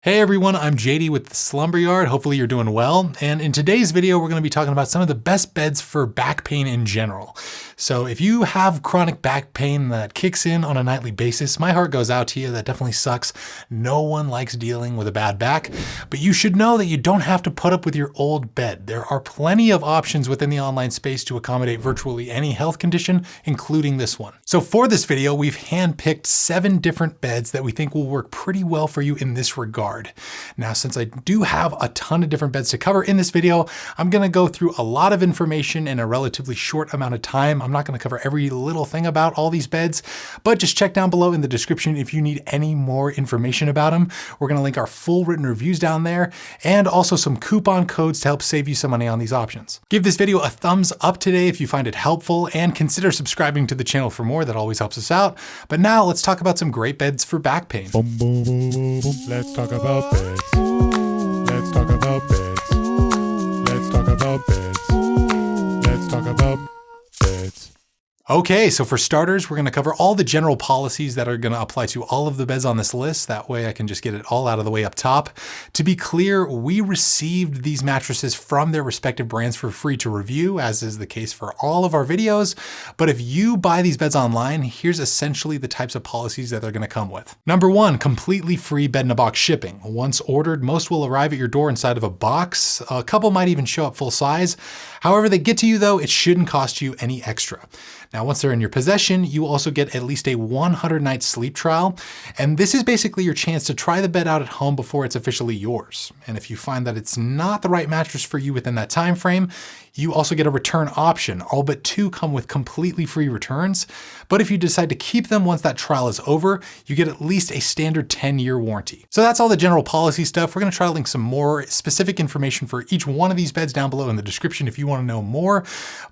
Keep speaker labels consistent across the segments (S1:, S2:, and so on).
S1: Hey everyone, I'm JD with the Slumber Yard. Hopefully you're doing well. And in today's video, we're going to be talking about some of the best beds for back pain in general. So if you have chronic back pain that kicks in on a nightly basis, my heart goes out to you. That definitely sucks. No one likes dealing with a bad back, but you should know that you don't have to put up with your old bed. There are plenty of options within the online space to accommodate virtually any health condition, including this one. So for this video, we've handpicked 7 different beds that we think will work pretty well for you in this regard. Now, since I do have a ton of different beds to cover in this video, I'm going to go through a lot of information in a relatively short amount of time. I'm not going to cover every little thing about all these beds, but just check down below in the description if you need any more information about them. We're going to link our full written reviews down there and also some coupon codes to help save you some money on these options. Give this video a thumbs up today if you find it helpful, and consider subscribing to the channel for more. That always helps us out. But now let's talk about some great beds for back pain.
S2: Boom, boom, boom, boom, boom. Let's talk about beds. Let's talk about beds. Let's talk about beds. Let's talk about beds.
S1: Okay, so for starters, we're going to cover all the general policies that are going to apply to all of the beds on this list. That way I can just get it all out of the way up top. To be clear, we received these mattresses from their respective brands for free to review, as is the case for all of our videos. But if you buy these beds online, here's essentially the types of policies that they're going to come with. Number 1, completely free bed-in-a-box shipping. Once ordered, most will arrive at your door inside of a box. A couple might even show up full size. However they get to you though, it shouldn't cost you any extra. Now, once they're in your possession, you also get at least a 100-night sleep trial. And this is basically your chance to try the bed out at home before it's officially yours. And if you find that it's not the right mattress for you within that time frame, you also get a return option. All but 2 come with completely free returns. But if you decide to keep them once that trial is over, you get at least a standard 10-year warranty. So that's all the general policy stuff. We're going to try to link some more specific information for each one of these beds down below in the description if you want to know more.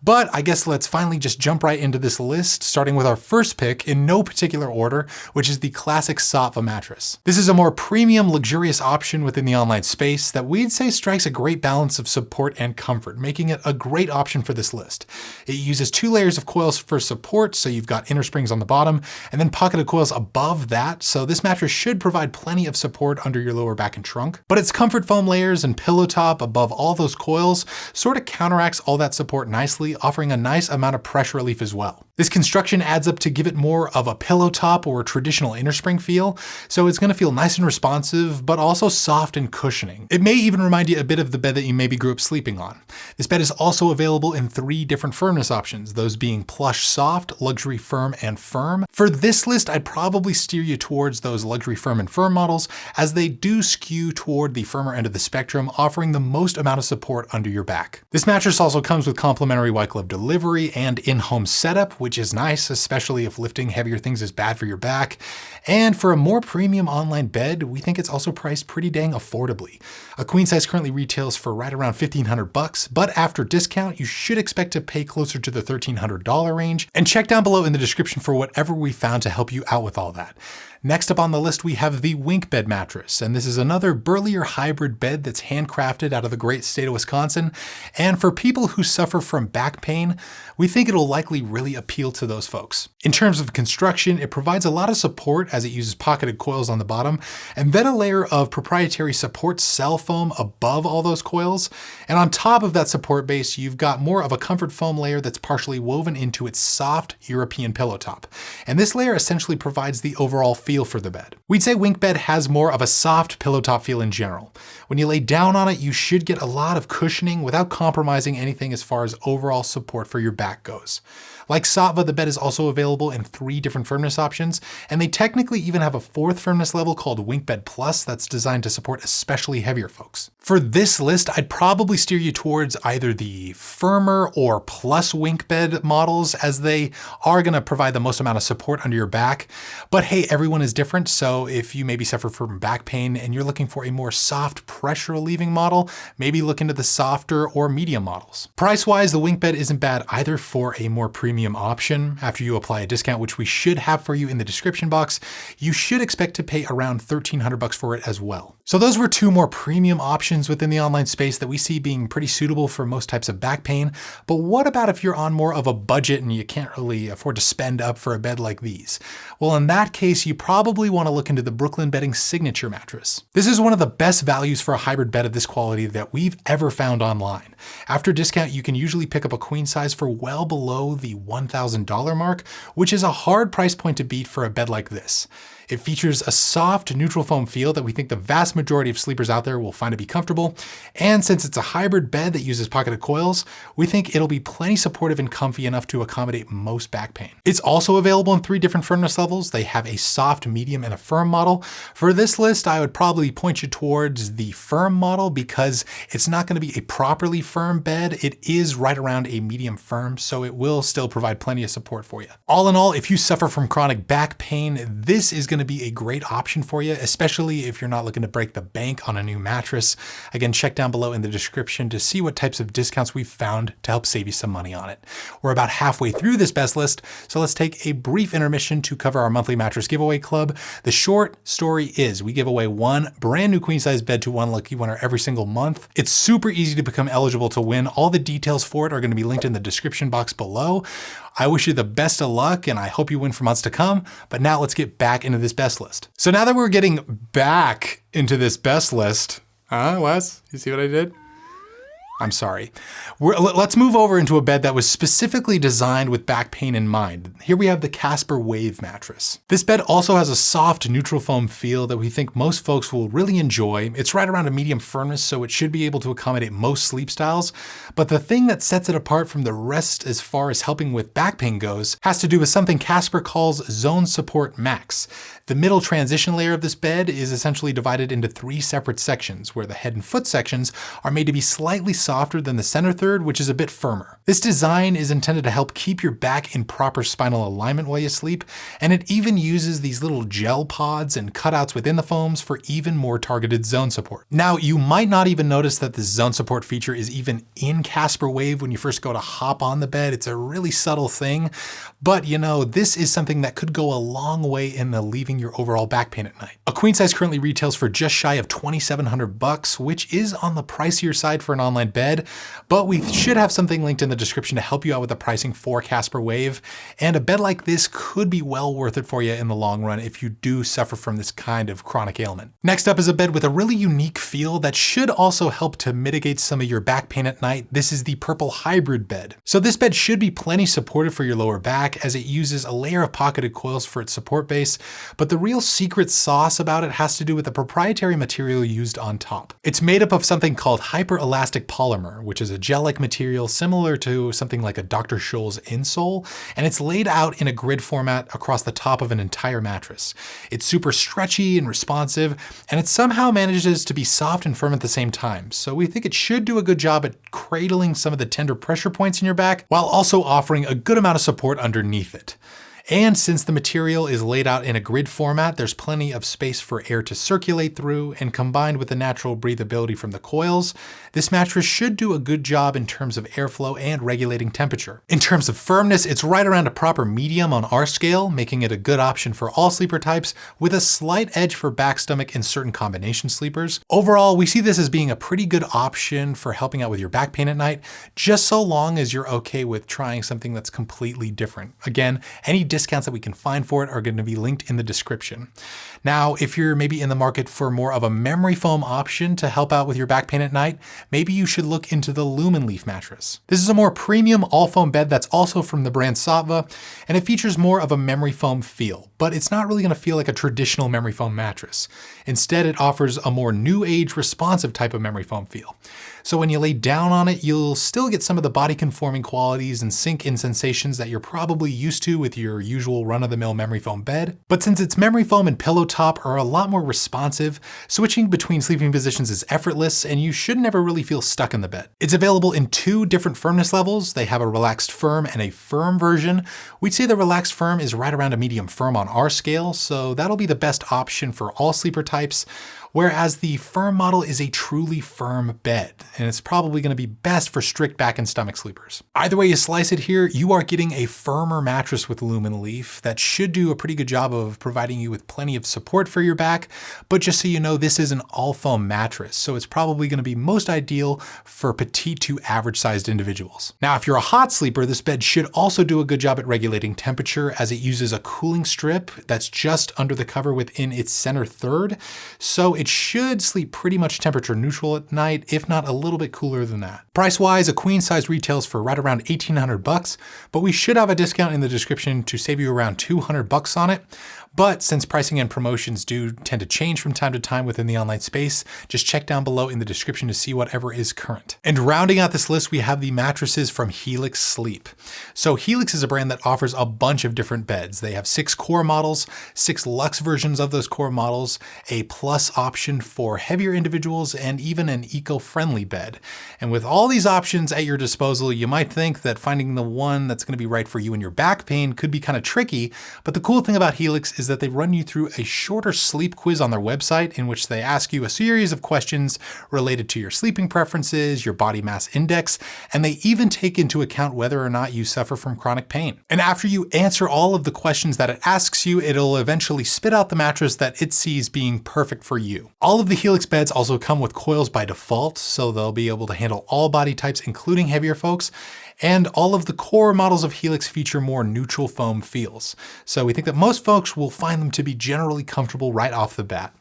S1: But I guess let's finally just jump right into this list, starting with our first pick in no particular order, which is the classic Saatva mattress. This is a more premium, luxurious option within the online space that we'd say strikes a great balance of support and comfort, making it a great option for this list. It uses 2 layers of coils for support, so you've got inner springs on the bottom, and then pocketed coils above that, so this mattress should provide plenty of support under your lower back and trunk. But its comfort foam layers and pillow top above all those coils sort of counteracts all that support nicely, offering a nice amount of pressure relief as well. This construction adds up to give it more of a pillow top or traditional inner spring feel, so it's going to feel nice and responsive, but also soft and cushioning. It may even remind you a bit of the bed that you maybe grew up sleeping on. This bed is also available in 3 different firmness options, those being plush soft, luxury firm, and firm. For this list, I'd probably steer you towards those luxury firm and firm models, as they do skew toward the firmer end of the spectrum, offering the most amount of support under your back. This mattress also comes with complimentary white glove delivery and in-home setup, which is nice, especially if lifting heavier things is bad for your back. And for a more premium online bed, we think it's also priced pretty dang affordably. A queen size currently retails for right around $1,500, but after discount, you should expect to pay closer to the $1,300 range. And check down below in the description for whatever we found to help you out with all that. Next up on the list, we have the WinkBed Mattress, and this is another burlier hybrid bed that's handcrafted out of the great state of Wisconsin. And for people who suffer from back pain, we think it'll likely really appeal to those folks. In terms of construction, it provides a lot of support as it uses pocketed coils on the bottom, and then a layer of proprietary support cell foam above all those coils. And on top of that support base, you've got more of a comfort foam layer that's partially woven into its soft European pillow top. And this layer essentially provides the overall feel for the bed. We'd say WinkBed has more of a soft pillow top feel in general. When you lay down on it, you should get a lot of cushioning without compromising anything as far as overall support for your back goes. Like Saatva, the bed is also available in 3 different firmness options, and they technically even have a 4th firmness level called WinkBed Plus that's designed to support especially heavier folks. For this list, I'd probably steer you towards either the firmer or plus WinkBed models, as they are going to provide the most amount of support under your back. But hey, everyone is different, so if you maybe suffer from back pain and you're looking for a more soft pressure relieving model, maybe look into the softer or medium models. Price-wise, the WinkBed isn't bad either for a more premium option. After you apply a discount, which we should have for you in the description box, you should expect to pay around $1,300 for it as well. So those were two more premium options within the online space that we see being pretty suitable for most types of back pain. But what about if you're on more of a budget and you can't really afford to spend up for a bed like these? Well, in that case, you probably want to look into the Brooklyn Bedding Signature Mattress. This is one of the best values for a hybrid bed of this quality that we've ever found online. After discount, you can usually pick up a queen size for well below the $1,000 mark, which is a hard price point to beat for a bed like this. It features a soft neutral foam feel that we think the vast majority of sleepers out there will find to be comfortable. And since it's a hybrid bed that uses pocketed coils, we think it'll be plenty supportive and comfy enough to accommodate most back pain. It's also available in 3 different firmness levels. They have a soft, medium, and a firm model. For this list, I would probably point you towards the firm model because it's not going to be a properly firm bed. It is right around a medium firm, so it will still provide plenty of support for you. All in all, if you suffer from chronic back pain, this is going to be a great option for you, especially if you're not looking to break the bank on a new mattress. Again, check down below in the description to see what types of discounts we've found to help save you some money on it. We're about halfway through this best list, so let's take a brief intermission to cover our monthly mattress giveaway club. The short story is we give away one brand new queen size bed to one lucky winner every single month. It's super easy to become eligible to win. All the details for it are going to be linked in the description box below. I wish you the best of luck and I hope you win for months to come, but now let's get back into this best list. So now that we're getting back into this best list, Wes, you see what I did? I'm sorry. Let's move over into a bed that was specifically designed with back pain in mind. Here we have the Casper Wave mattress. This bed also has a soft neutral foam feel that we think most folks will really enjoy. It's right around a medium firmness, so it should be able to accommodate most sleep styles. But the thing that sets it apart from the rest as far as helping with back pain goes has to do with something Casper calls Zone Support Max. The middle transition layer of this bed is essentially divided into 3 separate sections, where the head and foot sections are made to be slightly softer than the center third, which is a bit firmer. This design is intended to help keep your back in proper spinal alignment while you sleep, and it even uses these little gel pods and cutouts within the foams for even more targeted zone support. Now, you might not even notice that this zone support feature is even in Casper Wave when you first go to hop on the bed. It's a really subtle thing, but you know, this is something that could go a long way in alleviating your overall back pain at night. A queen size currently retails for just shy of $2,700, which is on the pricier side for an online bed, but we should have something linked in the description to help you out with the pricing for Casper Wave. And a bed like this could be well worth it for you in the long run if you do suffer from this kind of chronic ailment. Next up is a bed with a really unique feel that should also help to mitigate some of your back pain at night. This is the Purple Hybrid bed. So this bed should be plenty supportive for your lower back as it uses a layer of pocketed coils for its support base, but the real secret sauce about it has to do with the proprietary material used on top. It's made up of something called hyperelastic polymer, which is a gel-like material similar to something like a Dr. Scholl's insole, and it's laid out in a grid format across the top of an entire mattress. It's super stretchy and responsive, and it somehow manages to be soft and firm at the same time. So we think it should do a good job at cradling some of the tender pressure points in your back, while also offering a good amount of support underneath it. And since the material is laid out in a grid format, there's plenty of space for air to circulate through, and combined with the natural breathability from the coils, this mattress should do a good job in terms of airflow and regulating temperature. In terms of firmness, it's right around a proper medium on our scale, making it a good option for all sleeper types, with a slight edge for back, stomach, and certain combination sleepers. Overall, we see this as being a pretty good option for helping out with your back pain at night, just so long as you're okay with trying something that's completely different. Again, any discounts that we can find for it are going to be linked in the description. Now, if you're maybe in the market for more of a memory foam option to help out with your back pain at night, maybe you should look into the Loom Leaf mattress. This is a more premium all foam bed that's also from the brand Saatva, and it features more of a memory foam feel, but it's not really going to feel like a traditional memory foam mattress. Instead, it offers a more new age responsive type of memory foam feel. So when you lay down on it, you'll still get some of the body conforming qualities and sink-in sensations that you're probably used to with your usual run-of-the-mill memory foam bed. But since its memory foam and pillow top are a lot more responsive, switching between sleeping positions is effortless and you should never really feel stuck in the bed. It's available in 2 different firmness levels. They have a relaxed firm and a firm version. We'd say the relaxed firm is right around a medium firm on our scale, so that'll be the best option for all sleeper types, whereas the firm model is a truly firm bed, and it's probably going to be best for strict back and stomach sleepers. Either way you slice it here, you are getting a firmer mattress with Loom and Leaf that should do a pretty good job of providing you with plenty of support for your back, but just so you know, this is an all foam mattress, so it's probably going to be most ideal for petite to average sized individuals. Now, if you're a hot sleeper, this bed should also do a good job at regulating temperature, as it uses a cooling strip that's just under the cover within its center third, so it should sleep pretty much temperature neutral at night, if not a little bit cooler than that. Price wise, a queen size retails for right around $1,800, but we should have a discount in the description to save you around $200 on it. But since pricing and promotions do tend to change from time to time within the online space, just check down below in the description to see whatever is current. And rounding out this list, we have the mattresses from Helix Sleep. So Helix is a brand that offers a bunch of different beds. They have 6 core models, 6 luxe versions of those core models, a plus option for heavier individuals, and even an eco-friendly bed. And with all these options at your disposal, you might think that finding the one that's going to be right for you and your back pain could be kind of tricky, but the cool thing about Helix is that they run you through a shorter sleep quiz on their website, in which they ask you a series of questions related to your sleeping preferences, your body mass index, and they even take into account whether or not you suffer from chronic pain. And after you answer all of the questions that it asks you, it'll eventually spit out the mattress that it sees being perfect for you. All of the Helix beds also come with coils by default, so they'll be able to handle all body types, including heavier folks. And all of the core models of Helix feature more neutral foam feels. So we think that most folks will find them to be generally comfortable right off the bat.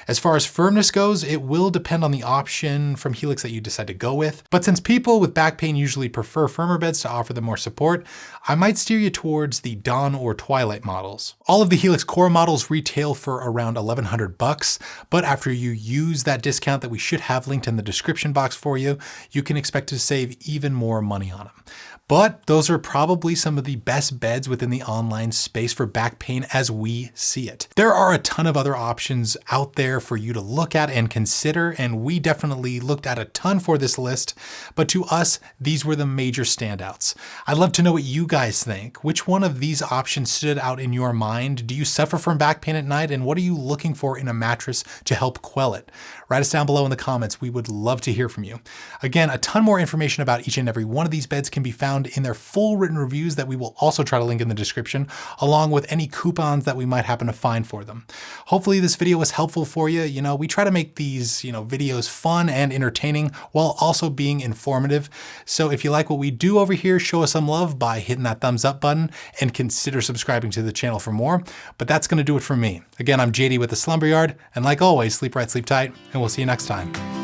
S1: As far as firmness goes, it will depend on the option from Helix that you decide to go with. But since people with back pain usually prefer firmer beds to offer them more support, I might steer you towards the Dawn or Twilight models. All of the Helix core models retail for around $1,100, but after you use that discount that we should have linked in the description box for you, you can expect to save even more money on them. But those are probably some of the best beds within the online space for back pain as we see it. There are a ton of other options out there for you to look at and consider, and we definitely looked at a ton for this list, but to us, these were the major standouts. I'd love to know what you guys think. Which one of these options stood out in your mind? Do you suffer from back pain at night, and what are you looking for in a mattress to help quell it? Write us down below in the comments. We would love to hear from you. Again, a ton more information about each and every one of these beds can be found in their full written reviews that we will also try to link in the description, along with any coupons that we might happen to find for them. Hopefully this video was helpful for you. You know, we try to make these, videos fun and entertaining while also being informative. So if you like what we do over here, show us some love by hitting that thumbs up button and consider subscribing to the channel for more. But that's going to do it for me. Again, I'm JD with the Slumberyard, and like always, sleep right, sleep tight, and we'll see you next time.